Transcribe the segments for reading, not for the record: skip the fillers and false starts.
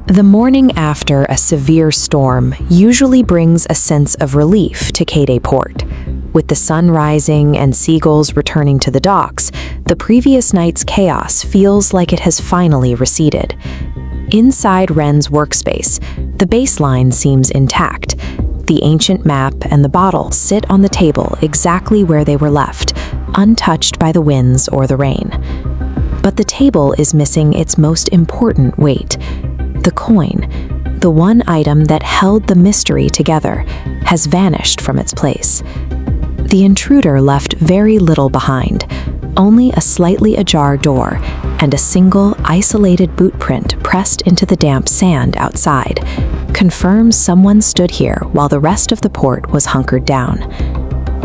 The morning after a severe storm usually brings a sense of relief to Kaede Port. With the sun rising and seagulls returning to the docks, the previous night's chaos feels like it has finally receded. Inside Ren's workspace, the baseline seems intact. The ancient map and the bottle sit on the table exactly where they were left, untouched by the winds or the rain. But the table is missing its most important weight. The coin, the one item that held the mystery together, has vanished from its place. The intruder left very little behind, only a slightly ajar door and a single isolated boot print pressed into the damp sand outside, confirms someone stood here while the rest of the port was hunkered down.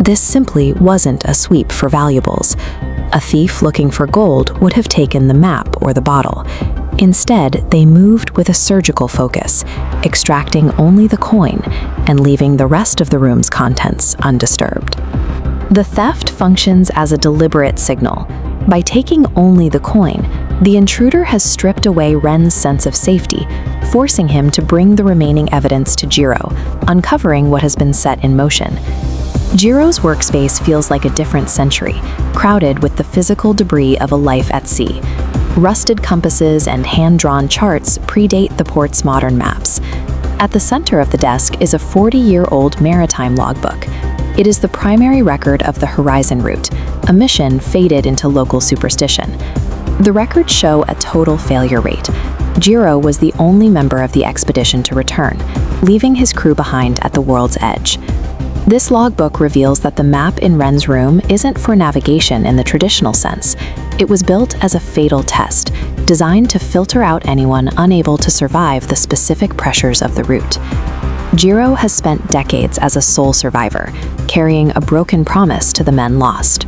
This simply wasn't a sweep for valuables. A thief looking for gold would have taken the map or the bottle. Instead, they moved with a surgical focus, extracting only the coin and leaving the rest of the room's contents undisturbed. The theft functions as a deliberate signal. By taking only the coin, the intruder has stripped away Ren's sense of safety, forcing him to bring the remaining evidence to Jiro, uncovering what has been set in motion. Jiro's workspace feels like a different century, crowded with the physical debris of a life at sea. Rusted compasses and hand-drawn charts predate the port's modern maps. At the center of the desk is a 40-year-old maritime logbook. It is the primary record of the Horizon route, a mission faded into local superstition. The records show a total failure rate. Jiro was the only member of the expedition to return, leaving his crew behind at the world's edge. This logbook reveals that the map in Ren's room isn't for navigation in the traditional sense. It was built as a fatal test, designed to filter out anyone unable to survive the specific pressures of the route. Jiro has spent decades as a sole survivor, carrying a broken promise to the men lost.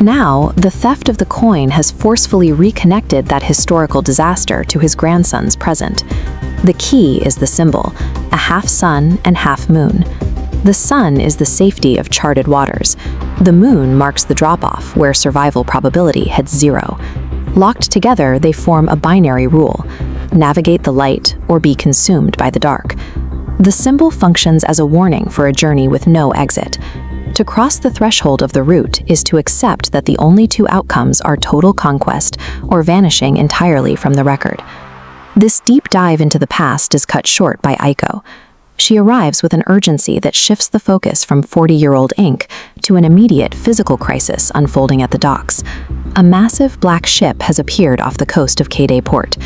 Now, the theft of the coin has forcefully reconnected that historical disaster to his grandson's present. The key is the symbol, a half sun and half moon. The sun is the safety of charted waters. The moon marks the drop-off where survival probability hits 0. Locked together, they form a binary rule: navigate the light or be consumed by the dark. The symbol functions as a warning for a journey with no exit. To cross the threshold of the route is to accept that the only two outcomes are total conquest or vanishing entirely from the record. This deep dive into the past is cut short by Aiko. She arrives with an urgency that shifts the focus from 40-year-old ink to an immediate physical crisis unfolding at the docks. A massive black ship has appeared off the coast of Kaede Port,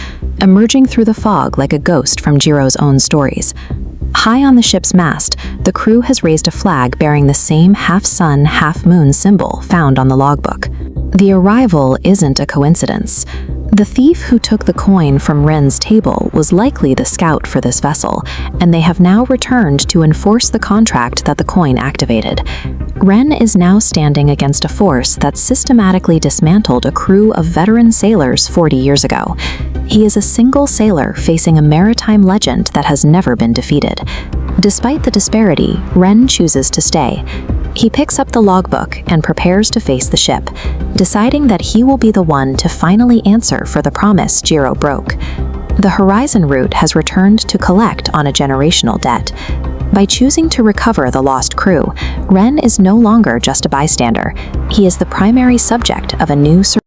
emerging through the fog like a ghost from Jiro's own stories. High on the ship's mast, the crew has raised a flag bearing the same half-sun, half-moon symbol found on the logbook. The arrival isn't a coincidence. The thief who took the coin from Ren's table was likely the scout for this vessel, and they have now returned to enforce the contract that the coin activated. Ren is now standing against a force that systematically dismantled a crew of veteran sailors 40 years ago. He is a single sailor facing a maritime legend that has never been defeated. Despite the disparity, Ren chooses to stay. He picks up the logbook and prepares to face the ship, deciding that he will be the one to finally answer for the promise Jiro broke. The Horizon route has returned to collect on a generational debt. By choosing to recover the lost crew, Ren is no longer just a bystander. He is the primary subject of a new